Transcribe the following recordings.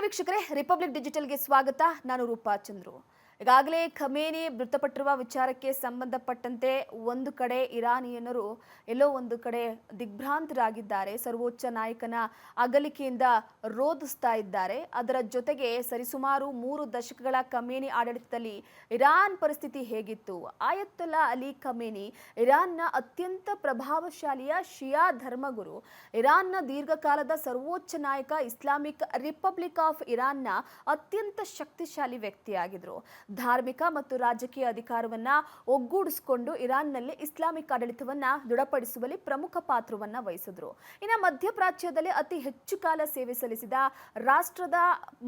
ವೀಕ್ಷಕರೇ, ರಿಪಬ್ಲಿಕ್ ಡಿಜಿಟಲ್ಗೆ ಸ್ವಾಗತ. ನಾನು ರೂಪಾ ಚಂದ್ರು. ಈಗಾಗಲೇ ಖಮೇನಿ ಮೃತಪಟ್ಟಿರುವ ವಿಚಾರಕ್ಕೆ ಸಂಬಂಧಪಟ್ಟಂತೆ ಒಂದು ಕಡೆ ಇರಾನಿಯನ್ನರು ಎಲ್ಲೋ ಒಂದು ಕಡೆ ದಿಗ್ಭ್ರಾಂತರಾಗಿದ್ದಾರೆ. ಸರ್ವೋಚ್ಚ ನಾಯಕನ ಅಗಲಿಕೆಯಿಂದ ರೋಧಿಸ್ತಾ ಇದ್ದಾರೆ. ಅದರ ಜೊತೆಗೆ ಸರಿಸುಮಾರು 3 ದಶಕಗಳ ಖಮೇನಿ ಆಡಳಿತದಲ್ಲಿ ಇರಾನ್ ಪರಿಸ್ಥಿತಿ ಹೇಗಿತ್ತು? ಆಯತ್ತುಲ್ಲಾ ಅಲಿ ಖಮೇನಿ ಇರಾನ್ನ ಅತ್ಯಂತ ಪ್ರಭಾವಶಾಲಿಯ ಶಿಯಾ ಧರ್ಮಗುರು, ಇರಾನ್ನ ದೀರ್ಘಕಾಲದ ಸರ್ವೋಚ್ಚ ನಾಯಕ, ಇಸ್ಲಾಮಿಕ್ ರಿಪಬ್ಲಿಕ್ ಆಫ್ ಇರಾನ್ನ ಅತ್ಯಂತ ಶಕ್ತಿಶಾಲಿ ವ್ಯಕ್ತಿಯಾಗಿದ್ರು. ಧಾರ್ಮಿಕ ಮತ್ತು ರಾಜಕೀಯ ಅಧಿಕಾರವನ್ನ ಒಗ್ಗೂಡಿಸಿಕೊಂಡು ಇರಾನ್ನಲ್ಲಿ ಇಸ್ಲಾಮಿಕ್ ಆಡಳಿತವನ್ನ ದೃಢಪಡಿಸುವಲ್ಲಿ ಪ್ರಮುಖ ಪಾತ್ರವನ್ನ ವಹಿಸಿದ್ರು. ಇನ್ನು ಮಧ್ಯಪ್ರಾಚ್ಯದಲ್ಲಿ ಅತಿ ಹೆಚ್ಚು ಕಾಲ ಸೇವೆ ಸಲ್ಲಿಸಿದ ರಾಷ್ಟ್ರದ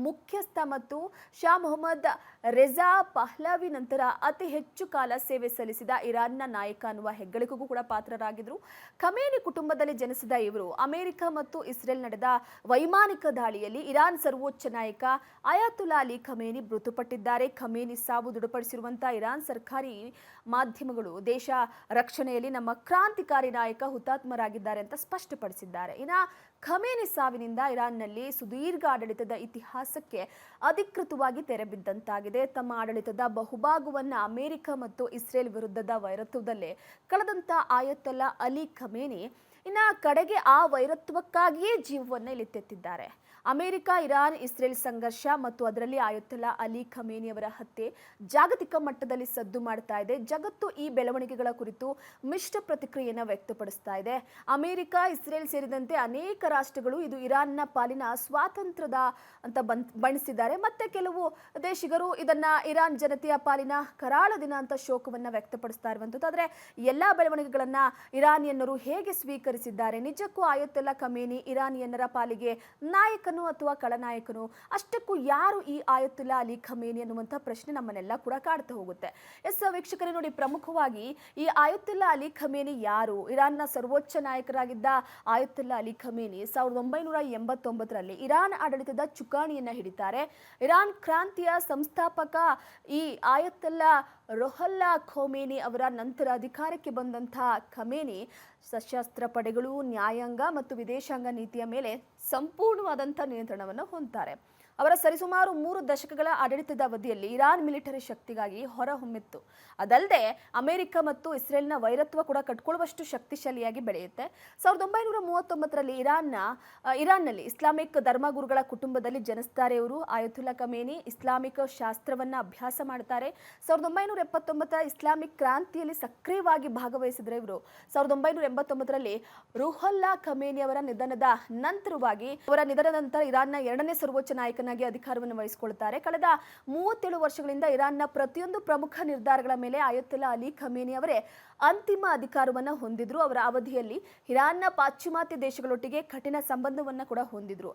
ಮುಖ್ಯಸ್ಥ ಮತ್ತು ಶಾ ಮೊಹಮ್ಮದ್ ರೆಜಾ ಪಹ್ಲವಿ ನಂತರ ಅತಿ ಹೆಚ್ಚು ಕಾಲ ಸೇವೆ ಸಲ್ಲಿಸಿದ ಇರಾನ್ನ ನಾಯಕ ಅನ್ನುವ ಹೆಗ್ಗಳಿಕೆಗೂ ಕೂಡ ಪಾತ್ರರಾಗಿದ್ರು. ಖಮೇನಿ ಕುಟುಂಬದಲ್ಲಿ ಜನಿಸಿದ ಇವರು ಅಮೆರಿಕ ಮತ್ತು ಇಸ್ರೇಲ್ ನಡೆದ ವೈಮಾನಿಕ ದಾಳಿಯಲ್ಲಿ ಇರಾನ್ ಸರ್ವೋಚ್ಚ ನಾಯಕ ಆಯತುಲ್ಲಾ ಅಲಿ ಖಮೇನಿ ಮೃತಪಟ್ಟಿದ್ದಾರೆ. ಖಮೇನಿ ಸಾವು ದೃಢಪಡಿಸಿರುವಂತಹ ಇರಾನ್ ಸರ್ಕಾರಿ ಮಾಧ್ಯಮಗಳು ದೇಶ ರಕ್ಷಣೆಯಲ್ಲಿ ನಮ್ಮ ಕ್ರಾಂತಿಕಾರಿ ನಾಯಕ ಹುತಾತ್ಮರಾಗಿದ್ದಾರೆ ಅಂತ ಸ್ಪಷ್ಟಪಡಿಸಿದ್ದಾರೆ. ಇನ್ನು ಖಮೇನಿ ಸಾವಿನಿಂದ ಇರಾನ್ನಲ್ಲಿ ಸುದೀರ್ಘ ಆಡಳಿತದ ಇತಿಹಾಸಕ್ಕೆ ಅಧಿಕೃತವಾಗಿ ತೆರೆಬಿದ್ದಂತಾಗಿದೆ. ತಮ್ಮ ಆಡಳಿತದ ಬಹುಭಾಗವನ್ನ ಅಮೆರಿಕ ಮತ್ತು ಇಸ್ರೇಲ್ ವಿರುದ್ಧದ ವೈರತ್ವದಲ್ಲೇ ಕಳೆದಂತ ಆಯತುಲ್ಲಾ ಅಲಿ ಖಮೇನಿ ಕಡೆಗೆ ಆ ವೈರತ್ವಕ್ಕಾಗಿಯೇ ಜೀವವನ್ನ ಇಲ್ಲಿ ತೆತ್ತಿದ್ದಾರೆ. ಅಮೆರಿಕ, ಇರಾನ್, ಇಸ್ರೇಲ್ ಸಂಘರ್ಷ ಮತ್ತು ಅದರಲ್ಲಿ ಆಯತುಲ್ಲಾ ಅಲಿ ಖಮೇನಿ ಅವರ ಹತ್ಯೆ ಜಾಗತಿಕ ಮಟ್ಟದಲ್ಲಿ ಸದ್ದು ಮಾಡ್ತಾ ಇದೆ. ಜಗತ್ತು ಈ ಬೆಳವಣಿಗೆಗಳ ಕುರಿತು ಮಿಶ್ರ ಪ್ರತಿಕ್ರಿಯೆಯನ್ನು ವ್ಯಕ್ತಪಡಿಸ್ತಾ ಇದೆ. ಅಮೆರಿಕ, ಇಸ್ರೇಲ್ ಸೇರಿದಂತೆ ಅನೇಕ ರಾಷ್ಟ್ರಗಳು ಇದು ಇರಾನ್ನ ಪಾಲಿನ ಸ್ವಾತಂತ್ರ್ಯದ ಅಂತ ಬಣ್ಣಿಸಿದ್ದಾರೆ. ಮತ್ತೆ ಕೆಲವು ದೇಶಿಗರು ಇದನ್ನ ಇರಾನ್ ಜನತೆಯ ಪಾಲಿನ ಕರಾಳ ದಿನ ಅಂತ ಶೋಕವನ್ನ ವ್ಯಕ್ತಪಡಿಸ್ತಾ ಇರುವಂಥದ್ದು. ಆದರೆ ಎಲ್ಲಾ ಬೆಳವಣಿಗೆಗಳನ್ನ ಇರಾನಿಯನ್ನರು ಹೇಗೆ ಸ್ವೀಕರಿಸಿದ್ದಾರೆ? ನಿಜಕ್ಕೂ ಆಯತುಲ್ಲಾ ಖಮೇನಿ ಇರಾನಿಯನ್ನರ ಪಾಲಿಗೆ ನಾಯಕನು ಅಥವಾ ಖಳನಾಯಕನು? ಅಷ್ಟಕ್ಕೂ ಯಾರು ಈ ಆಯತುಲ್ಲಾ ಅಲಿ ಖಮೇನಿ ಅನ್ನುವಂಥ ಪ್ರಶ್ನೆ ನಮ್ಮನ್ನೆಲ್ಲ ಕೂಡ ಕಾಡ್ತಾ ಹೋಗುತ್ತೆ. ವೀಕ್ಷಕರೇ ನೋಡಿ, ಪ್ರಮುಖವಾಗಿ ಈ ಆಯತುಲ್ಲಾ ಅಲಿ ಖಮೇನಿ ಯಾರು? ಇರಾನ್ನ ಸರ್ವೋಚ್ಚ ನಾಯಕರಾಗಿದ್ದ ಆಯತುಲ್ಲಾ ಅಲಿ ಖಮೇನಿ 1989ರಲ್ಲಿ ಇರಾನ್ ಆಡಳಿತದ ಚುಕ್ಕಾಣಿಯನ್ನ ಹಿಡಿತಾರೆ. ಇರಾನ್ ಕ್ರಾಂತಿಯ ಸಂಸ್ಥಾಪಕ ಈ ಆಯತುಲ್ಲಾ ರುಹುಲ್ಲಾ ಖೊಮೇನಿ ಅವರ ನಂತರ ಅಧಿಕಾರಕ್ಕೆ ಬಂದಂತಹ ಖಮೇನಿ ಸಶಸ್ತ್ರ ಪಡೆಗಳು, ನ್ಯಾಯಾಂಗ ಮತ್ತು ವಿದೇಶಾಂಗ ನೀತಿಯ ಮೇಲೆ ಸಂಪೂರ್ಣವಾದಂಥ ನಿಯಂತ್ರಣವನ್ನು ಹೊಂದ್ತಾರೆ. ಅವರ ಸರಿಸುಮಾರು 3 ದಶಕಗಳ ಆಡಳಿತದ ಅವಧಿಯಲ್ಲಿ ಇರಾನ್ ಮಿಲಿಟರಿ ಶಕ್ತಿಗಾಗಿ ಹೊರಹೊಮ್ಮಿತ್ತು. ಅದಲ್ಲದೆ ಅಮೆರಿಕ ಮತ್ತು ಇಸ್ರೇಲ್ನ ವೈರತ್ವ ಕೂಡ ಕಟ್ಕೊಳ್ಳುವಷ್ಟು ಶಕ್ತಿಶಾಲಿಯಾಗಿ ಬೆಳೆಯುತ್ತೆ. 1939ರಲ್ಲಿ ಇರಾನ್ನಲ್ಲಿ ಇಸ್ಲಾಮಿಕ್ ಧರ್ಮಗುರುಗಳ ಕುಟುಂಬದಲ್ಲಿ ಜನಿಸ್ತಾರೆ ಇವರು. ಆಯತುಲ್ಲಾ ಖಮೇನಿ ಇಸ್ಲಾಮಿಕ್ ಶಾಸ್ತ್ರವನ್ನ ಅಭ್ಯಾಸ ಮಾಡ್ತಾರೆ. 1979ರ ಇಸ್ಲಾಮಿಕ್ ಕ್ರಾಂತಿಯಲ್ಲಿ ಸಕ್ರಿಯವಾಗಿ ಭಾಗವಹಿಸಿದ್ರೆ ಇವರು. 1989ರಲ್ಲಿ ರುಹುಲ್ಲಾ ಖಮೇನಿ ಅವರ ನಿಧನದ ನಂತರ ಇರಾನ್ನ 2ನೇ ಸರ್ವೋಚ್ಚ ನಾಯಕನಾಗಿ ಅಧಿಕಾರವನ್ನು ವಹಿಸಿಕೊಳ್ತಾರೆ. ಕಳೆದ 37 ವರ್ಷಗಳಿಂದ ಇರಾನ್ನ ಪ್ರತಿಯೊಂದು ಪ್ರಮುಖ ನಿರ್ಧಾರಗಳ ಮೇಲೆ ಆಯತುಲ್ಲಾ ಅಲಿ ಖಮೇನಿ ಅವರೇ ಅಂತಿಮ ಅಧಿಕಾರವನ್ನು ಹೊಂದಿದ್ರು. ಅವರ ಅವಧಿಯಲ್ಲಿ ಇರಾನ್ನ ಪಾಶ್ಚಿಮಾತ್ಯ ದೇಶಗಳೊಟ್ಟಿಗೆ ಕಠಿಣ ಸಂಬಂಧವನ್ನ ಕೂಡ ಹೊಂದಿದ್ರು.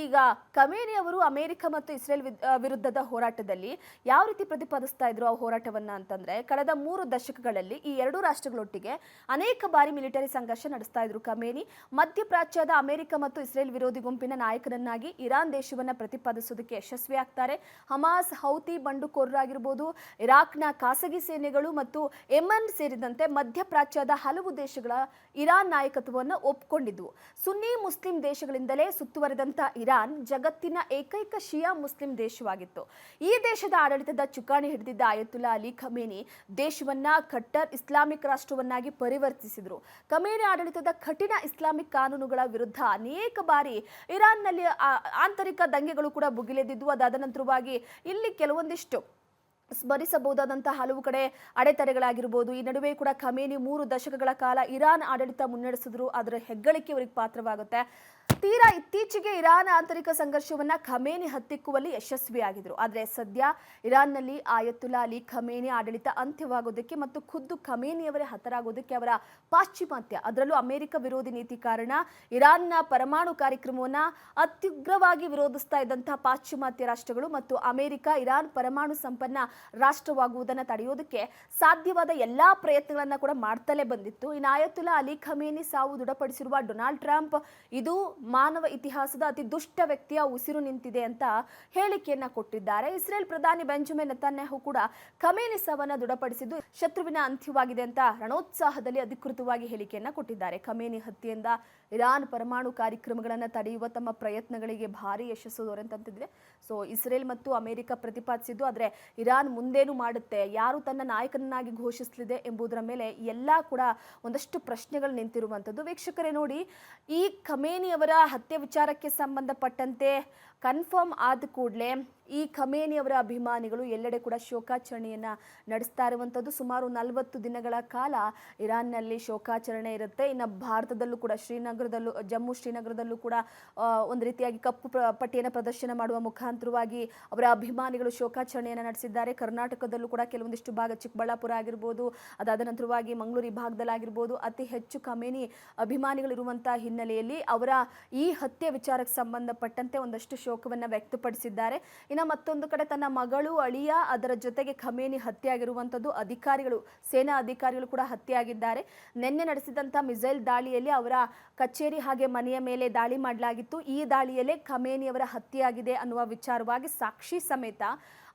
ಈಗ ಖಮೇನಿ ಅವರು ಅಮೆರಿಕ ಮತ್ತು ಇಸ್ರೇಲ್ ವಿರುದ್ಧದ ಹೋರಾಟದಲ್ಲಿ ಯಾವ ರೀತಿ ಪ್ರತಿಪಾದಿಸ್ತಾ ಇದ್ರು ಆ ಹೋರಾಟವನ್ನ ಅಂತಂದ್ರೆ, ಕಳೆದ 3 ದಶಕಗಳಲ್ಲಿ ಈ 2 ರಾಷ್ಟ್ರಗಳೊಟ್ಟಿಗೆ ಅನೇಕ ಬಾರಿ ಮಿಲಿಟರಿ ಸಂಘರ್ಷ ನಡೆಸ್ತಾ ಇದ್ರು ಖಮೇನಿ. ಮಧ್ಯಪ್ರಾಚ್ಯದ ಅಮೆರಿಕ ಮತ್ತು ಇಸ್ರೇಲ್ ವಿರೋಧಿ ಗುಂಪಿನ ನಾಯಕನನ್ನಾಗಿ ಇರಾನ್ ದೇಶವನ್ನ ಪ್ರತಿಪಾದಿಸೋದಕ್ಕೆ ಯಶಸ್ವಿ ಆಗ್ತಾರೆ. ಹಮಾಸ್, ಹೌತಿ ಬಂಡುಕೋರರಾಗಿರ್ಬೋದು, ಇರಾಕ್ನ ಖಾಸಗಿ ಸೇನೆಗಳು ಮತ್ತು ಯೆಮನ್ ಸೇರಿದಂತೆ ಮಧ್ಯಪ್ರಾಚ್ಯದ ಹಲವು ದೇಶಗಳ ಇರಾನ್ ನಾಯಕತ್ವವನ್ನು ಒಪ್ಪಿಕೊಂಡಿದ್ವು. ಸುನ್ನಿ ಮುಸ್ಲಿಂ ದೇಶಗಳಿಂದಲೇ ಸುತ್ತುವರಿದಂತ ಇರಾನ್ ಜಗತ್ತಿನ ಏಕೈಕ ಶಿಯಾ ಮುಸ್ಲಿಂ ದೇಶವಾಗಿತ್ತು. ಈ ದೇಶದ ಆಡಳಿತದ ಚುಕ್ಕಾಣಿ ಹಿಡಿದಿದ್ದ ಆಯತುಲ್ಲಾ ಅಲಿ ಖಮೇನಿ ದೇಶವನ್ನ ಕಟ್ಟರ್ ಇಸ್ಲಾಮಿಕ್ ರಾಷ್ಟ್ರವನ್ನಾಗಿ ಪರಿವರ್ತಿಸಿದ್ರು. ಖಮೇನಿ ಆಡಳಿತದ ಕಠಿಣ ಇಸ್ಲಾಮಿಕ್ ಕಾನೂನುಗಳ ವಿರುದ್ಧ ಅನೇಕ ಬಾರಿ ಇರಾನ್ನಲ್ಲಿ ಆಂತರಿಕ ದಂಗೆಗಳು ಕೂಡ ಭುಗಿಲೆದ್ದಿದ್ವು. ಅದಾದ ನಂತರವಾಗಿ ಇಲ್ಲಿ ಕೆಲವೊಂದಿಷ್ಟು ಸ್ಮರಿಸಬಹುದಾದಂತಹ ಹಲವು ಕಡೆ ಅಡೆತಡೆಗಳಾಗಿರ್ಬೋದು. ಈ ನಡುವೆ ಕೂಡ ಖಮೇನಿ 3 ದಶಕಗಳ ಕಾಲ ಇರಾನ್ ಆಡಳಿತ ಮುನ್ನಡೆಸಿದ್ರು. ಅದರ ಹೆಗ್ಗಳಿಕೆ ಅವರಿಗೆ ಪಾತ್ರವಾಗುತ್ತೆ. ತೀರಾ ಇತ್ತೀಚೆಗೆ ಇರಾನ್ ಆಂತರಿಕ ಸಂಘರ್ಷವನ್ನ ಖಮೇನಿ ಹತ್ತಿಕ್ಕುವಲ್ಲಿ ಯಶಸ್ವಿಯಾಗಿದ್ರು. ಆದರೆ ಸದ್ಯ ಇರಾನ್ನಲ್ಲಿ ಆಯತುಲ್ಲಾ ಅಲಿ ಖಮೇನಿ ಆಡಳಿತ ಅಂತ್ಯವಾಗೋದಕ್ಕೆ ಮತ್ತು ಖುದ್ದು ಖಮೇನಿಯವರೇ ಹತರಾಗೋದಕ್ಕೆ ಅವರ ಪಾಶ್ಚಿಮಾತ್ಯ, ಅದರಲ್ಲೂ ಅಮೆರಿಕ ವಿರೋಧಿ ನೀತಿ ಕಾರಣ ಇರಾನ್ನ ಪರಮಾಣು ಕಾರ್ಯಕ್ರಮವನ್ನ ಅತ್ಯುಗ್ರವಾಗಿ ವಿರೋಧಿಸ್ತಾ ಇದ್ದಂತಹ ಪಾಶ್ಚಿಮಾತ್ಯ ರಾಷ್ಟ್ರಗಳು ಮತ್ತು ಅಮೆರಿಕ ಇರಾನ್ ಪರಮಾಣು ಸಂಪನ್ನ ರಾಷ್ಟ್ರವಾಗುವುದನ್ನು ತಡೆಯೋದಕ್ಕೆ ಸಾಧ್ಯವಾದ ಎಲ್ಲಾ ಪ್ರಯತ್ನಗಳನ್ನ ಕೂಡ ಮಾಡ್ತಲೇ ಬಂದಿತ್ತು. ಇನ್ನು ಆಯತುಲ್ಲಾ ಅಲಿ ಖಮೇನಿ ಸಾವು ದೃಢಪಡಿಸಿರುವ ಡೊನಾಲ್ಡ್ ಟ್ರಂಪ್ ಇದು ಮಾನವ ಇತಿಹಾಸದ ಅತಿ ದುಷ್ಟ ವ್ಯಕ್ತಿಯ ಉಸಿರು ನಿಂತಿದೆ ಅಂತ ಹೇಳಿಕೆಯನ್ನ ಕೊಟ್ಟಿದ್ದಾರೆ. ಇಸ್ರೇಲ್ ಪ್ರಧಾನಿ ಬೆಂಜಮಿನ್ ನೆತನ್ಯಾಹು ಕೂಡ ಖಮೇನಿ ಸಾವನ್ನ ದೃಢಪಡಿಸಿದ್ದು ಶತ್ರುವಿನ ಅಂತ್ಯವಾಗಿದೆ ಅಂತ ರಣೋತ್ಸಾಹದಲ್ಲಿ ಅಧಿಕೃತವಾಗಿ ಹೇಳಿಕೆಯನ್ನ ಕೊಟ್ಟಿದ್ದಾರೆ. ಖಮೇನಿ ಹತ್ಯೆಯಿಂದ ಇರಾನ್ ಪರಮಾಣು ಕಾರ್ಯಕ್ರಮಗಳನ್ನು ತಡೆಯುವ ತಮ್ಮ ಪ್ರಯತ್ನಗಳಿಗೆ ಭಾರಿ ಯಶಸ್ಸು ದೊರೆತಂತಿದೆ. ಸೊ ಇಸ್ರೇಲ್ ಮತ್ತು ಅಮೆರಿಕ ಪ್ರತಿಪಾದಿಸಿದ್ದು, ಆದರೆ ಇರಾನ್ ಮುಂದೇನು ಮಾಡುತ್ತೆ, ಯಾರು ತನ್ನ ನಾಯಕನನ್ನಾಗಿ ಘೋಷಿಸಲಿದೆ ಎಂಬುದರ ಮೇಲೆ ಎಲ್ಲ ಕೂಡ ಒಂದಷ್ಟು ಪ್ರಶ್ನೆಗಳು ನಿಂತಿರುವಂಥದ್ದು. ವೀಕ್ಷಕರೇ ನೋಡಿ, ಈ ಖಮೇನಿ ಅವರ ಹತ್ಯೆ ವಿಚಾರಕ್ಕೆ ಸಂಬಂಧಪಟ್ಟಂತೆ ಕನ್ಫರ್ಮ್ ಆದ ಕೂಡಲೇ ಈ ಖಮೇನಿ ಅವರ ಅಭಿಮಾನಿಗಳು ಎಲ್ಲೆಡೆ ಕೂಡ ಶೋಕಾಚರಣೆಯನ್ನು ನಡೆಸ್ತಾ ಇರುವಂಥದ್ದು. ಸುಮಾರು 40 ದಿನಗಳ ಕಾಲ ಇರಾನ್ನಲ್ಲಿ ಶೋಕಾಚರಣೆ ಇರುತ್ತೆ. ಇನ್ನು ಭಾರತದಲ್ಲೂ ಕೂಡ ಜಮ್ಮು ಶ್ರೀನಗರದಲ್ಲೂ ಕೂಡ ಒಂದು ರೀತಿಯಾಗಿ ಕಪ್ಪು ಪಟ್ಟಿಯನ್ನು ಪ್ರದರ್ಶನ ಮಾಡುವ ಮುಖಾಂತರವಾಗಿ ಅವರ ಅಭಿಮಾನಿಗಳು ಶೋಕಾಚರಣೆಯನ್ನು ನಡೆಸಿದ್ದಾರೆ. ಕರ್ನಾಟಕದಲ್ಲೂ ಕೂಡ ಕೆಲವೊಂದಿಷ್ಟು ಭಾಗ, ಚಿಕ್ಕಬಳ್ಳಾಪುರ ಆಗಿರ್ಬೋದು, ಅದಾದ ನಂತರವಾಗಿ ಮಂಗಳೂರು ಈ ಭಾಗದಲ್ಲಾಗಿರ್ಬೋದು, ಅತಿ ಹೆಚ್ಚು ಖಮೇನಿ ಅಭಿಮಾನಿಗಳು ಇರುವಂತಹ ಹಿನ್ನೆಲೆಯಲ್ಲಿ ಅವರ ಈ ಹತ್ಯೆ ವಿಚಾರಕ್ಕೆ ಸಂಬಂಧಪಟ್ಟಂತೆ ಒಂದಷ್ಟು ಶೋಕವನ್ನು ವ್ಯಕ್ತಪಡಿಸಿದ್ದಾರೆ. ಇನ್ನು ಮತ್ತೊಂದು ಕಡೆ ತನ್ನ ಮಗಳು, ಅಳಿಯ, ಅದರ ಜೊತೆಗೆ ಖಮೇನಿ ಹತ್ಯೆಯಾಗಿರುವಂಥದ್ದು, ಅಧಿಕಾರಿಗಳು, ಸೇನಾ ಅಧಿಕಾರಿಗಳು ಕೂಡ ಹತ್ಯೆಯಾಗಿದ್ದಾರೆ. ನಿನ್ನೆ ನಡೆಸಿದಂಥ ಮಿಸೈಲ್ ದಾಳಿಯಲ್ಲಿ ಅವರ ಕಚೇರಿ ಹಾಗೆ ಮನೆಯ ಮೇಲೆ ದಾಳಿ ಮಾಡಲಾಗಿತ್ತು. ಈ ದಾಳಿಯಲ್ಲೇ ಖಮೇನಿ ಅವರ ಹತ್ಯೆಯಾಗಿದೆ ಅನ್ನುವ ವಿಚಾರವಾಗಿ ಸಾಕ್ಷಿ ಸಮೇತ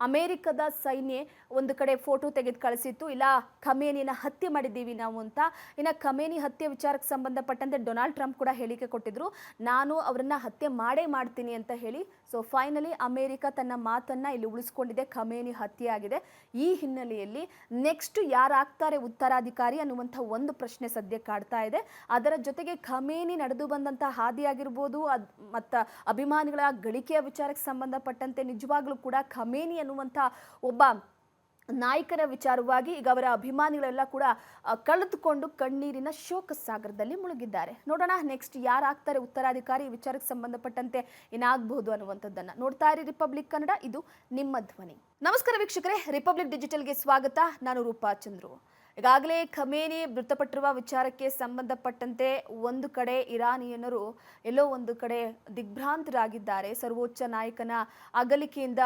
ಅಮೆರಿಕದ ಸೈನ್ಯ ಒಂದು ಕಡೆ ಫೋಟೋ ತೆಗೆದು ಕಳಿಸಿತ್ತು, ಇಲ್ಲ ಖಮೇನಿನ ಹತ್ಯೆ ಮಾಡಿದ್ದೀವಿ ನಾವು ಅಂತ. ಇನ್ನು ಖಮೇನಿ ಹತ್ಯೆ ವಿಚಾರಕ್ಕೆ ಸಂಬಂಧಪಟ್ಟಂತೆ ಡೊನಾಲ್ಡ್ ಟ್ರಂಪ್ ಕೂಡ ಹೇಳಿಕೆ ಕೊಟ್ಟಿದ್ರು, ನಾನು ಅವರನ್ನ ಹತ್ಯೆ ಮಾಡೇ ಮಾಡ್ತೀನಿ ಅಂತ ಹೇಳಿ. ಸೊ ಫೈನಲಿ ಅಮೆರಿಕ ತನ್ನ ಮಾತನ್ನ ಇಲ್ಲಿ ಉಳಿಸ್ಕೊಂಡಿದೆ. ಖಮೇನಿ ಹತ್ಯೆ ಆಗಿದೆ. ಈ ಹಿನ್ನೆಲೆಯಲ್ಲಿ ನೆಕ್ಸ್ಟ್ ಯಾರಾಗ್ತಾರೆ ಉತ್ತರಾಧಿಕಾರಿ ಅನ್ನುವಂಥ ಒಂದು ಪ್ರಶ್ನೆ ಸದ್ಯ ಕಾಡ್ತಾ ಇದೆ. ಅದರ ಜೊತೆಗೆ ಖಮೇನಿ ನಡೆದು ಬಂದಂಥ ಹಾದಿ ಆಗಿರ್ಬೋದು, ಮತ್ತು ಅಭಿಮಾನಿಗಳ ಗಳಿಕೆಯ ವಿಚಾರಕ್ಕೆ ಸಂಬಂಧಪಟ್ಟಂತೆ ನಿಜವಾಗ್ಲೂ ಕೂಡ ಖಮೇನಿ ಅನ್ನುವಂಥ ಒಬ್ಬ ನಾಯಕನ ವಿಚಾರವಾಗಿ ಈಗ ಅವರ ಅಭಿಮಾನಿಗಳೆಲ್ಲ ಕೂಡ ಕಳೆದುಕೊಂಡು ಕಣ್ಣೀರಿನ ಶೋಕ ಸಾಗರದಲ್ಲಿ ಮುಳುಗಿದ್ದಾರೆ. ನೋಡೋಣ ನೆಕ್ಸ್ಟ್ ಯಾರಾಗ್ತಾರೆ ಉತ್ತರಾಧಿಕಾರಿ, ಈ ವಿಚಾರಕ್ಕೆ ಸಂಬಂಧಪಟ್ಟಂತೆ ಏನಾಗಬಹುದು ಅನ್ನುವಂಥದ್ದನ್ನು. ನೋಡ್ತಾ ಇರಿ ರಿಪಬ್ಲಿಕ್ ಕನ್ನಡ, ಇದು ನಿಮ್ಮ ಧ್ವನಿ. ನಮಸ್ಕಾರ ವೀಕ್ಷಕರೇ, ರಿಪಬ್ಲಿಕ್ ಡಿಜಿಟಲ್ಗೆ ಸ್ವಾಗತ. ನಾನು ರೂಪಾ ಚಂದ್ರು. ಈಗಾಗಲೇ ಖಮೇನಿ ಮೃತಪಟ್ಟಿರುವ ವಿಚಾರಕ್ಕೆ ಸಂಬಂಧಪಟ್ಟಂತೆ ಒಂದು ಕಡೆ ಇರಾನಿಯನ್ನರು ಎಲ್ಲೋ ಒಂದು ಕಡೆ ದಿಗ್ಭ್ರಾಂತರಾಗಿದ್ದಾರೆ. ಸರ್ವೋಚ್ಚ ನಾಯಕನ ಅಗಲಿಕೆಯಿಂದ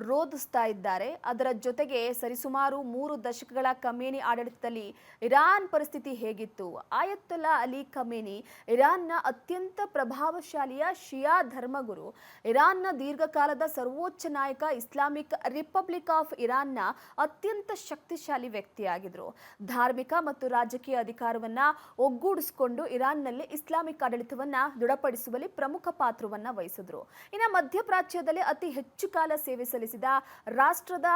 ರೋಧಿಸ್ತಾ ಇದ್ದಾರೆ. ಅದರ ಜೊತೆಗೆ ಸರಿಸುಮಾರು 3 ದಶಕಗಳ ಖಮೇನಿ ಆಡಳಿತದಲ್ಲಿ ಇರಾನ್ ಪರಿಸ್ಥಿತಿ ಹೇಗಿತ್ತು? ಆಯತುಲ್ಲಾ ಅಲಿ ಖಮೇನಿ ಇರಾನ್ನ ಅತ್ಯಂತ ಪ್ರಭಾವಶಾಲಿಯ ಶಿಯಾ ಧರ್ಮಗುರು, ಇರಾನ್ನ ದೀರ್ಘಕಾಲದ ಸರ್ವೋಚ್ಚ ನಾಯಕ, ಇಸ್ಲಾಮಿಕ್ ರಿಪಬ್ಲಿಕ್ ಆಫ್ ಇರಾನ್ನ ಅತ್ಯಂತ ಶಕ್ತಿಶಾಲಿ ವ್ಯಕ್ತಿಯಾಗಿದ್ರು. ಧಾರ್ಮಿಕ ಮತ್ತು ರಾಜಕೀಯ ಅಧಿಕಾರವನ್ನ ಒಗ್ಗೂಡಿಸಿಕೊಂಡು ಇರಾನ್ನಲ್ಲಿ ಇಸ್ಲಾಮಿಕ್ ಆಡಳಿತವನ್ನ ದೃಢಪಡಿಸುವಲ್ಲಿ ಪ್ರಮುಖ ಪಾತ್ರವನ್ನ ವಹಿಸಿದ್ರು. ಇನ್ನು ಮಧ್ಯಪ್ರಾಚ್ಯದಲ್ಲಿ ಅತಿ ಹೆಚ್ಚು ಕಾಲ ಸೇವೆ ಸಲ್ಲಿಸಿದ ರಾಷ್ಟ್ರದ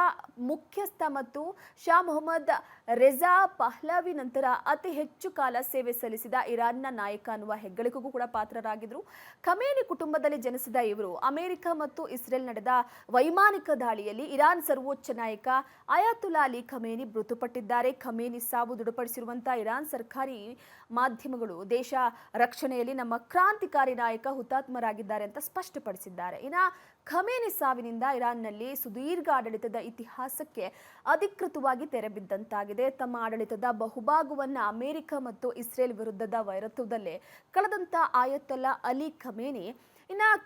ಮುಖ್ಯಸ್ಥ ಮತ್ತು ಶಾ ಮೊಹಮ್ಮದ್ ರೆಜಾ ಪಹ್ಲವಿ ನಂತರ ಅತಿ ಹೆಚ್ಚು ಕಾಲ ಸೇವೆ ಸಲ್ಲಿಸಿದ ಇರಾನ್ನ ನಾಯಕ ಅನ್ನುವ ಹೆಗ್ಗಳಿಕೆಗೂ ಕೂಡ ಪಾತ್ರರಾಗಿದ್ರು. ಖಮೇನಿ ಕುಟುಂಬದಲ್ಲಿ ಜನಿಸಿದ ಇವರು ಅಮೆರಿಕ ಮತ್ತು ಇಸ್ರೇಲ್ ನಡೆದ ವೈಮಾನಿಕ ದಾಳಿಯಲ್ಲಿ ಇರಾನ್ ಸರ್ವೋಚ್ಚ ನಾಯಕ ಆಯತುಲ್ಲಾ ಅಲಿ ಖಮೇನಿ ಮೃತಪಟ್ಟಿದ್ದಾರೆ. ಖಮೇನಿ ಸಾವು ದೃಢಪಡಿಸಿರುವಂತಹ ಇರಾನ್ ಸರ್ಕಾರಿ ಮಾಧ್ಯಮಗಳು ದೇಶ ರಕ್ಷಣೆಯಲ್ಲಿ ನಮ್ಮ ಕ್ರಾಂತಿಕಾರಿ ನಾಯಕ ಹುತಾತ್ಮರಾಗಿದ್ದಾರೆ ಅಂತ ಸ್ಪಷ್ಟಪಡಿಸಿದ್ದಾರೆ. ಇನ್ನು ಖಮೇನಿ ಸಾವಿನಿಂದ ಇರಾನ್ನಲ್ಲಿ ಸುದೀರ್ಘ ಆಡಳಿತದ ಇತಿಹಾಸಕ್ಕೆ ಅಧಿಕೃತವಾಗಿ ತೆರೆ ಬಿದ್ದಂತಾಗಿದೆ. ತಮ್ಮ ಆಡಳಿತದ ಬಹುಭಾಗವನ್ನು ಅಮೆರಿಕ ಮತ್ತು ಇಸ್ರೇಲ್ ವಿರುದ್ಧದ ವೈರತ್ವದಲ್ಲೇ ಕಳೆದಂತ ಆಯತುಲ್ಲಾ ಅಲಿ ಖಮೇನಿ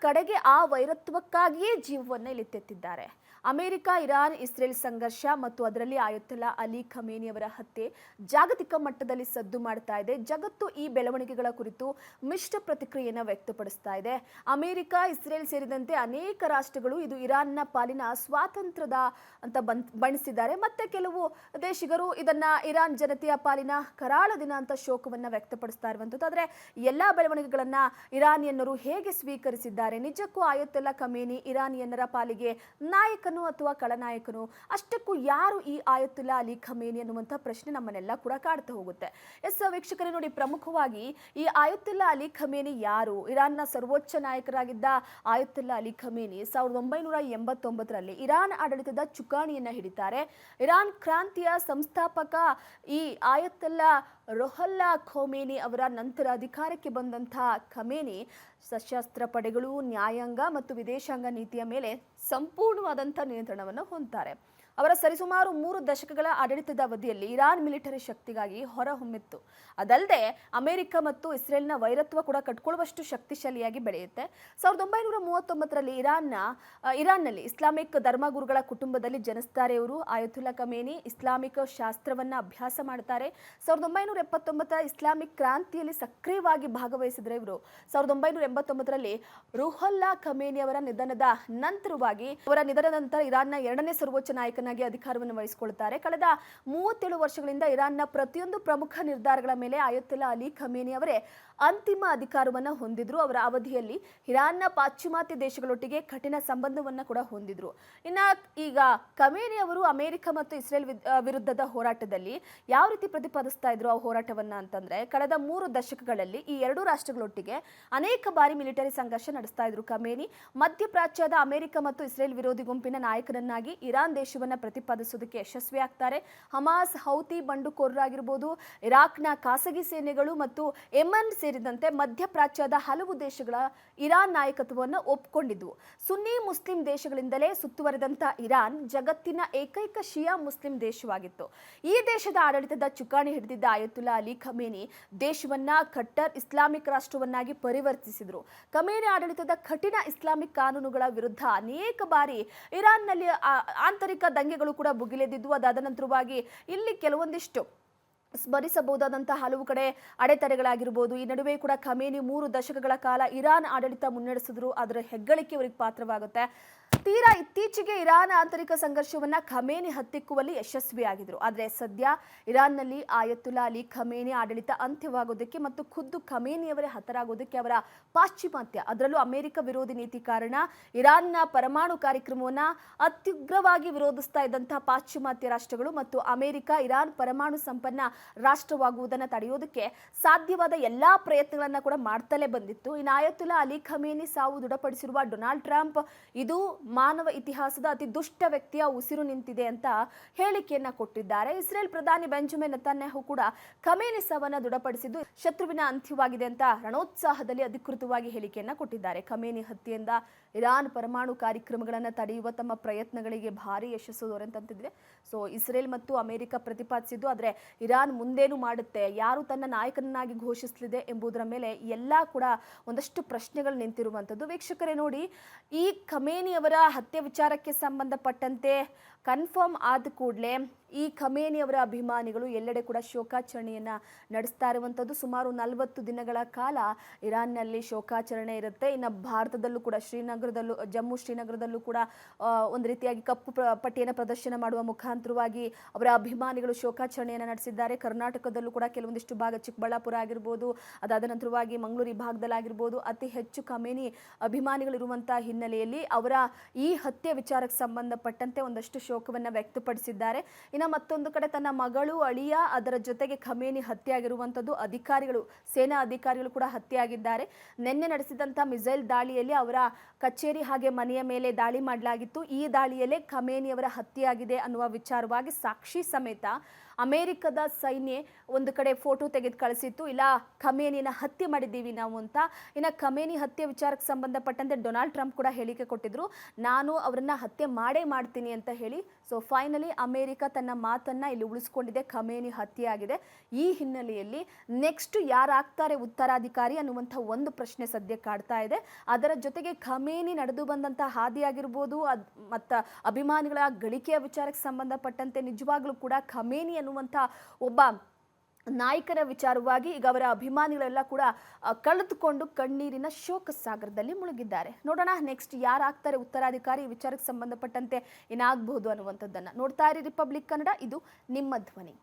ಕಡೆಗೆ ಆ ವೈರತ್ವಕ್ಕಾಗಿಯೇ ಜೀವವನ್ನು ಇಲ್ಲಿ ತೆತ್ತಿದ್ದಾರೆ. ಅಮೆರಿಕ, ಇರಾನ್, ಇಸ್ರೇಲ್ ಸಂಘರ್ಷ ಮತ್ತು ಅದರಲ್ಲಿ ಆಯತುಲ್ಲಾ ಅಲಿ ಖಮೇನಿ ಅವರ ಹತ್ಯೆ ಜಾಗತಿಕ ಮಟ್ಟದಲ್ಲಿ ಸದ್ದು ಮಾಡ್ತಾ ಇದೆ. ಜಗತ್ತು ಈ ಬೆಳವಣಿಗೆಗಳ ಕುರಿತು ಮಿಶ್ರ ಪ್ರತಿಕ್ರಿಯೆಯನ್ನು ವ್ಯಕ್ತಪಡಿಸ್ತಾ ಇದೆ. ಅಮೆರಿಕ, ಇಸ್ರೇಲ್ ಸೇರಿದಂತೆ ಅನೇಕ ರಾಷ್ಟ್ರಗಳು ಇದು ಇರಾನ್ನ ಪಾಲಿನ ಸ್ವಾತಂತ್ರ್ಯದ ಅಂತ ಬಣ್ಣಿಸಿದ್ದಾರೆ. ಮತ್ತೆ ಕೆಲವು ದೇಶಿಗರು ಇದನ್ನ ಇರಾನ್ ಜನತೆಯ ಪಾಲಿನ ಕರಾಳ ದಿನ ಅಂತ ಶೋಕವನ್ನ ವ್ಯಕ್ತಪಡಿಸ್ತಾ ಇರುವಂಥದ್ದು. ಆದರೆ ಎಲ್ಲಾ ಬೆಳವಣಿಗೆಗಳನ್ನ ಇರಾನಿಯನ್ನರು ಹೇಗೆ ಸ್ವೀಕರಿಸಿದ್ದಾರೆ? ನಿಜಕ್ಕೂ ಆಯತುಲ್ಲಾ ಖಮೇನಿ ಇರಾನಿಯನ್ನರ ಪಾಲಿಗೆ ನಾಯಕ ಅಥವಾ ಖಳನಾಯಕನು? ಅಷ್ಟಕ್ಕೂ ಯಾರು ಈ ಆಯತುಲ್ಲಾ ಅಲಿ ಖಮೇನಿ ಅನ್ನುವಂಥ ಪ್ರಶ್ನೆ ನಮ್ಮನ್ನೆಲ್ಲ ಕೂಡ ಕಾಡ್ತಾ ಹೋಗುತ್ತೆ. ವೀಕ್ಷಕರೇ ನೋಡಿ, ಪ್ರಮುಖವಾಗಿ ಈ ಆಯತುಲ್ಲಾ ಅಲಿ ಖಮೇನಿ ಯಾರು? ಇರಾನ್ನ ಸರ್ವೋಚ್ಚ ನಾಯಕರಾಗಿದ್ದ ಆಯತುಲ್ಲಾ ಅಲಿ ಖಮೇನಿ 1989ರಲ್ಲಿ ಇರಾನ್ ಆಡಳಿತದ ಚುಕ್ಕಾಣಿಯನ್ನ ಹಿಡಿತಾರೆ. ಇರಾನ್ ಕ್ರಾಂತಿಯ ಸಂಸ್ಥಾಪಕ ಈ ಆಯತುಲ್ಲಾ ರುಹುಲ್ಲಾ ಖೋಮೇನಿ ಅವರ ನಂತರ ಅಧಿಕಾರಕ್ಕೆ ಬಂದಂತಹ ಖಮೇನಿ ಸಶಸ್ತ್ರ ಪಡೆಗಳು, ನ್ಯಾಯಾಂಗ ಮತ್ತು ವಿದೇಶಾಂಗ ನೀತಿಯ ಮೇಲೆ ಸಂಪೂರ್ಣವಾದಂಥ ನಿಯಂತ್ರಣವನ್ನು ಹೊಂದ್ತಾರೆ. ಅವರ ಸರಿಸುಮಾರು 3 ದಶಕಗಳ ಆಡಳಿತದ ಅವಧಿಯಲ್ಲಿ ಇರಾನ್ ಮಿಲಿಟರಿ ಶಕ್ತಿಗಾಗಿ ಹೊರಹೊಮ್ಮಿತ್ತು. ಅದಲ್ಲದೆ ಅಮೆರಿಕ ಮತ್ತು ಇಸ್ರೇಲ್ನ ವೈರತ್ವ ಕೂಡ ಕಟ್ಕೊಳ್ಳುವಷ್ಟು ಶಕ್ತಿಶಾಲಿಯಾಗಿ ಬೆಳೆಯುತ್ತೆ. 1939ರಲ್ಲಿ ಇರಾನ್ನಲ್ಲಿ ಇಸ್ಲಾಮಿಕ್ ಧರ್ಮಗುರುಗಳ ಕುಟುಂಬದಲ್ಲಿ ಜನಿಸ್ತಾರೆ ಇವರು. ಆಯತುಲ್ಲಾ ಖಮೇನಿ ಇಸ್ಲಾಮಿಕ್ ಶಾಸ್ತ್ರವನ್ನ ಅಭ್ಯಾಸ ಮಾಡ್ತಾರೆ. 1979ರ ಇಸ್ಲಾಮಿಕ್ ಕ್ರಾಂತಿಯಲ್ಲಿ ಸಕ್ರಿಯವಾಗಿ ಭಾಗವಹಿಸಿದ್ರೆ ಇವರು. 1989ರಲ್ಲಿ ರುಹುಲ್ಲಾ ಖಮೇನಿ ಅವರ ನಿಧನದ ನಂತರ ಇರಾನ್ನ 2ನೇ ಸರ್ವೋಚ್ಚ ನಾಯಕನಾಗಿ ಅಧಿಕಾರವನ್ನು ವಹಿಸಿಕೊಳ್ಳುತ್ತಾರೆ. ಕಳೆದ 37 ವರ್ಷಗಳಿಂದ ಇರಾನ್ನ ಪ್ರತಿಯೊಂದು ಪ್ರಮುಖ ನಿರ್ಧಾರಗಳ ಮೇಲೆ ಆಯತುಲ್ಲಾ ಅಲಿ ಖಮೇನಿ ಅವರೇ ಅಂತಿಮ ಅಧಿಕಾರವನ್ನು ಹೊಂದಿದ್ರು. ಅವರ ಅವಧಿಯಲ್ಲಿ ಇರಾನ್ನ ಪಾಶ್ಚಿಮಾತ್ಯ ದೇಶಗಳೊಟ್ಟಿಗೆ ಕಠಿಣ ಸಂಬಂಧವನ್ನು ಕೂಡ ಹೊಂದಿದ್ರು. ಈಗ ಖಮೇನಿ ಅವರು ಅಮೆರಿಕ ಮತ್ತು ಇಸ್ರೇಲ್ ವಿರುದ್ಧದ ಹೋರಾಟದಲ್ಲಿ ಯಾವ ರೀತಿ ಪ್ರತಿಪಾದಿಸ್ತಾ ಇದ್ರು ಆ ಹೋರಾಟವನ್ನ ಅಂತಂದ್ರೆ, ಕಳೆದ 3 ದಶಕಗಳಲ್ಲಿ ಈ 2 ರಾಷ್ಟ್ರಗಳೊಟ್ಟಿಗೆ ಅನೇಕ ಬಾರಿ ಮಿಲಿಟರಿ ಸಂಘರ್ಷ ನಡೆಸ್ತಾ ಇದ್ರು ಖಮೇನಿ. ಮಧ್ಯಪ್ರಾಚ್ಯದ ಅಮೆರಿಕ ಮತ್ತು ಇಸ್ರೇಲ್ ವಿರೋಧಿ ಗುಂಪಿನ ನಾಯಕನನ್ನಾಗಿ ಇರಾನ್ ದೇಶವನ್ನ ಪ್ರತಿಪಾದಿಸುವುದಕ್ಕೆ ಯಶಸ್ವಿ ಆಗ್ತಾರೆ. ಹಮಾಸ್, ಹೌತಿ ಬಂಡುಕೋರರಾಗಿರ್ಬೋದು, ಇರಾಕ್ನ ಖಾಸಗಿ ಸೇನೆಗಳು ಮತ್ತು ಯೆಮನ್ ಸೇರಿದಂತೆ ಮಧ್ಯಪ್ರಾಚ್ಯದ ಹಲವು ದೇಶಗಳ ಇರಾನ್ ನಾಯಕತ್ವವನ್ನು ಒಪ್ಪಿಕೊಂಡಿದ್ವು. ಸುನ್ನಿ ಮುಸ್ಲಿಂ ದೇಶಗಳಿಂದಲೇ ಸುತ್ತುವರೆದಂತ ಇರಾನ್ ಜಗತ್ತಿನ ಏಕೈಕ ಶಿಯಾ ಮುಸ್ಲಿಂ ದೇಶವಾಗಿತ್ತು. ಈ ದೇಶದ ಆಡಳಿತದ ಚುಕ್ಕಾಣಿ ಹಿಡಿದಿದ್ದ ಆಯತುಲ್ಲಾ ಅಲಿ ಖಮೇನಿ ದೇಶವನ್ನ ಖಟ್ಟರ್ ಇಸ್ಲಾಮಿಕ್ ರಾಷ್ಟ್ರವನ್ನಾಗಿ ಪರಿವರ್ತಿಸಿದ್ರು. ಖಮೇನಿ ಆಡಳಿತದ ಕಠಿಣ ಇಸ್ಲಾಮಿಕ್ ಕಾನೂನುಗಳ ವಿರುದ್ಧ ಅನೇಕ ಬಾರಿ ಇರಾನ್ನಲ್ಲಿ ಆಂತರಿಕ ದಂಗೆಗಳು ಕೂಡ ಭುಗಿಲೆದ್ದಿದ್ವು. ಅದಾದ ನಂತರವಾಗಿ ಇಲ್ಲಿ ಕೆಲವೊಂದಿಷ್ಟು ಸ್ಮರಿಸಬಹುದಾದಂತಹ ಹಲವು ಕಡೆ ಅಡೆತಡೆಗಳಾಗಿರ್ಬೋದು. ಈ ನಡುವೆ ಕೂಡ ಖಮೇನಿ 3 ದಶಕಗಳ ಕಾಲ ಇರಾನ್ ಆಡಳಿತ ಮುನ್ನಡೆಸಿದ್ರು. ಅದರ ಹೆಗ್ಗಳಿಕೆ ಅವರಿಗೆ ಪಾತ್ರವಾಗುತ್ತೆ. ತೀರಾ ಇತ್ತೀಚೆಗೆ ಇರಾನ್ ಆಂತರಿಕ ಸಂಘರ್ಷವನ್ನ ಖಮೇನಿ ಹತ್ತಿಕ್ಕುವಲ್ಲಿ ಯಶಸ್ವಿಯಾಗಿದ್ರು. ಆದರೆ ಸದ್ಯ ಇರಾನ್ನಲ್ಲಿ ಆಯತುಲ್ಲಾ ಅಲಿ ಖಮೇನಿ ಆಡಳಿತ ಅಂತ್ಯವಾಗೋದಕ್ಕೆ ಮತ್ತು ಖುದ್ದು ಖಮೇನಿಯವರೇ ಹತರಾಗೋದಕ್ಕೆ ಅವರ ಪಾಶ್ಚಿಮಾತ್ಯ, ಅದರಲ್ಲೂ ಅಮೆರಿಕ ವಿರೋಧಿ ನೀತಿ ಕಾರಣ ಇರಾನ್ನ ಪರಮಾಣು ಕಾರ್ಯಕ್ರಮವನ್ನ ಅತ್ಯುಗ್ರವಾಗಿ ವಿರೋಧಿಸ್ತಾ ಇದ್ದಂತಹ ಪಾಶ್ಚಿಮಾತ್ಯ ರಾಷ್ಟ್ರಗಳು ಮತ್ತು ಅಮೆರಿಕ ಇರಾನ್ ಪರಮಾಣು ಸಂಪನ್ನ ರಾಷ್ಟ್ರವಾಗುವುದನ್ನು ತಡೆಯೋದಕ್ಕೆ ಸಾಧ್ಯವಾದ ಎಲ್ಲಾ ಪ್ರಯತ್ನಗಳನ್ನ ಕೂಡ ಮಾಡ್ತಲೇ ಬಂದಿತ್ತು. ಇನ್ನು ಆಯತುಲ್ಲಾ ಅಲಿ ಖಮೇನಿ ಸಾವು ದೃಢಪಡಿಸಿರುವ ಡೊನಾಲ್ಡ್ ಟ್ರಂಪ್ ಇದು ಮಾನವ ಇತಿಹಾಸದ ಅತಿ ದುಷ್ಟ ವ್ಯಕ್ತಿಯ ಉಸಿರು ನಿಂತಿದೆ ಅಂತ ಹೇಳಿಕೆಯನ್ನ ಕೊಟ್ಟಿದ್ದಾರೆ. ಇಸ್ರೇಲ್ ಪ್ರಧಾನಿ ಬೆಂಜಮಿನ್ ನೆತನ್ಯಾಹು ಕೂಡ ಖಮೇನಿ ಸಾವನ್ನ ದೃಢಪಡಿಸಿದ್ದು ಶತ್ರುವಿನ ಅಂತ್ಯವಾಗಿದೆ ಅಂತ ರಣೋತ್ಸಾಹದಲ್ಲಿ ಅಧಿಕೃತವಾಗಿ ಹೇಳಿಕೆಯನ್ನ ಕೊಟ್ಟಿದ್ದಾರೆ. ಖಮೇನಿ ಹತ್ಯೆಯಿಂದ ಇರಾನ್ ಪರಮಾಣು ಕಾರ್ಯಕ್ರಮಗಳನ್ನು ತಡೆಯುವ ತಮ್ಮ ಪ್ರಯತ್ನಗಳಿಗೆ ಭಾರಿ ಯಶಸ್ಸು ದೊರೆತಂತಿದೆ. ಸೊ ಇಸ್ರೇಲ್ ಮತ್ತು ಅಮೆರಿಕ ಪ್ರತಿಪಾದಿಸಿದ್ದು, ಆದರೆ ಇರಾನ್ ಮುಂದೇನು ಮಾಡುತ್ತೆ, ಯಾರು ತನ್ನ ನಾಯಕನನ್ನಾಗಿ ಘೋಷಿಸಲಿದೆ ಎಂಬುದರ ಮೇಲೆ ಎಲ್ಲ ಕೂಡ ಒಂದಷ್ಟು ಪ್ರಶ್ನೆಗಳು ನಿಂತಿರುವಂಥದ್ದು. ವೀಕ್ಷಕರೇ ನೋಡಿ, ಈ ಖಮೇನಿ ಅವರ ಹತ್ಯೆ ವಿಚಾರಕ್ಕೆ ಸಂಬಂಧಪಟ್ಟಂತೆ ಕನ್ಫರ್ಮ್ ಆದ ಕೂಡಲೇ ಈ ಖಮೇನಿ ಅವರ ಅಭಿಮಾನಿಗಳು ಎಲ್ಲೆಡೆ ಕೂಡ ಶೋಕಾಚರಣೆಯನ್ನು ನಡೆಸ್ತಾ ಇರುವಂಥದ್ದು. ಸುಮಾರು 40 ದಿನಗಳ ಕಾಲ ಇರಾನ್ನಲ್ಲಿ ಶೋಕಾಚರಣೆ ಇರುತ್ತೆ. ಇನ್ನು ಭಾರತದಲ್ಲೂ ಕೂಡ ಜಮ್ಮು ಶ್ರೀನಗರದಲ್ಲೂ ಕೂಡ ಒಂದು ರೀತಿಯಾಗಿ ಕಪ್ಪು ಪಟ್ಟಿಯನ್ನು ಪ್ರದರ್ಶನ ಮಾಡುವ ಮುಖಾಂತರವಾಗಿ ಅವರ ಅಭಿಮಾನಿಗಳು ಶೋಕಾಚರಣೆಯನ್ನು ನಡೆಸಿದ್ದಾರೆ. ಕರ್ನಾಟಕದಲ್ಲೂ ಕೂಡ ಕೆಲವೊಂದಿಷ್ಟು ಭಾಗ, ಚಿಕ್ಕಬಳ್ಳಾಪುರ ಆಗಿರ್ಬೋದು, ಅದಾದ ನಂತರವಾಗಿ ಮಂಗಳೂರು ಭಾಗದಲ್ಲಾಗಿರ್ಬೋದು, ಅತಿ ಹೆಚ್ಚು ಖಮೇನಿ ಅಭಿಮಾನಿಗಳಿರುವಂತಹ ಹಿನ್ನೆಲೆಯಲ್ಲಿ ಅವರ ಈ ಹತ್ಯೆ ವಿಚಾರಕ್ಕೆ ಸಂಬಂಧಪಟ್ಟಂತೆ ಒಂದಷ್ಟು ಶೋಕವನ್ನು ವ್ಯಕ್ತಪಡಿಸಿದ್ದಾರೆ. ಇನ್ನು ಮತ್ತೊಂದು ಕಡೆ ತನ್ನ ಮಗಳು, ಅಳಿಯ, ಅದರ ಜೊತೆಗೆ ಖಮೇನಿ ಹತ್ಯೆಯಾಗಿರುವಂಥದ್ದು. ಸೇನಾ ಅಧಿಕಾರಿಗಳು ಕೂಡ ಹತ್ಯೆಯಾಗಿದ್ದಾರೆ. ನಿನ್ನೆ ನಡೆಸಿದಂಥ ಮಿಸೈಲ್ ದಾಳಿಯಲ್ಲಿ ಅವರ ಕಚೇರಿ ಹಾಗೆ ಮನೆಯ ಮೇಲೆ ದಾಳಿ ಮಾಡಲಾಗಿತ್ತು. ಈ ದಾಳಿಯಲ್ಲೇ ಖಮೇನಿಯವರ ಹತ್ಯೆಯಾಗಿದೆ ಅನ್ನುವ ವಿಚಾರವಾಗಿ ಸಾಕ್ಷಿ ಸಮೇತ ಅಮೆರಿಕದ ಸೈನ್ಯ ಒಂದು ಕಡೆ ಫೋಟೋ ತೆಗೆದು ಕಳಿಸಿತ್ತು. ಇಲ್ಲ, ಖಮೇನಿನ ಹತ್ಯೆ ಮಾಡಿದ್ದೀವಿ ನಾವು ಅಂತ. ಇನ್ನು ಖಮೇನಿ ಹತ್ಯೆ ವಿಚಾರಕ್ಕೆ ಸಂಬಂಧಪಟ್ಟಂತೆ ಡೊನಾಲ್ಡ್ ಟ್ರಂಪ್ ಕೂಡ ಹೇಳಿಕೆ ಕೊಟ್ಟಿದ್ರು, ನಾನು ಅವರನ್ನ ಹತ್ಯೆ ಮಾಡ್ತೀನಿ ಅಂತ ಹೇಳಿ. ಸೊ ಫೈನಲಿ ಅಮೆರಿಕ ತನ್ನ ಮಾತನ್ನ ಇಲ್ಲಿ ಉಳಿಸ್ಕೊಂಡಿದೆ. ಖಮೇನಿ ಹತ್ಯೆ ಆಗಿದೆ. ಈ ಹಿನ್ನೆಲೆಯಲ್ಲಿ ನೆಕ್ಸ್ಟ್ ಯಾರಾಗ್ತಾರೆ ಉತ್ತರಾಧಿಕಾರಿ ಅನ್ನುವಂಥ ಒಂದು ಪ್ರಶ್ನೆ ಸದ್ಯ ಕಾಡ್ತಾ ಇದೆ. ಅದರ ಜೊತೆಗೆ ಖಮೇನಿ ನಡೆದು ಬಂದಂತಹ ಹಾದಿ ಆಗಿರ್ಬೋದು, ಮತ್ತು ಅಭಿಮಾನಿಗಳ ಗಳಿಕೆಯ ವಿಚಾರಕ್ಕೆ ಸಂಬಂಧಪಟ್ಟಂತೆ ನಿಜವಾಗ್ಲೂ ಕೂಡ ಖಮೇನಿ ಅನ್ನುವಂಥ ಒಬ್ಬ ನಾಯಕರ ವಿಚಾರವಾಗಿ ಈಗ ಅವರ ಅಭಿಮಾನಿಗಳೆಲ್ಲ ಕೂಡ ಕಳೆದುಕೊಂಡು ಕಣ್ಣೀರಿನ ಶೋಕ ಸಾಗರದಲ್ಲಿ ಮುಳುಗಿದ್ದಾರೆ. ನೋಡೋಣ ನೆಕ್ಸ್ಟ್ ಯಾರಾಗ್ತಾರೆ ಉತ್ತರಾಧಿಕಾರಿ, ವಿಚಾರಕ್ಕೆ ಸಂಬಂಧಪಟ್ಟಂತೆ ಏನಾಗಬಹುದು ಅನ್ನುವಂಥದ್ದನ್ನು. ನೋಡ್ತಾ ಇರಿ ರಿಪಬ್ಲಿಕ್ ಕನ್ನಡ, ಇದು ನಿಮ್ಮ ಧ್ವನಿ.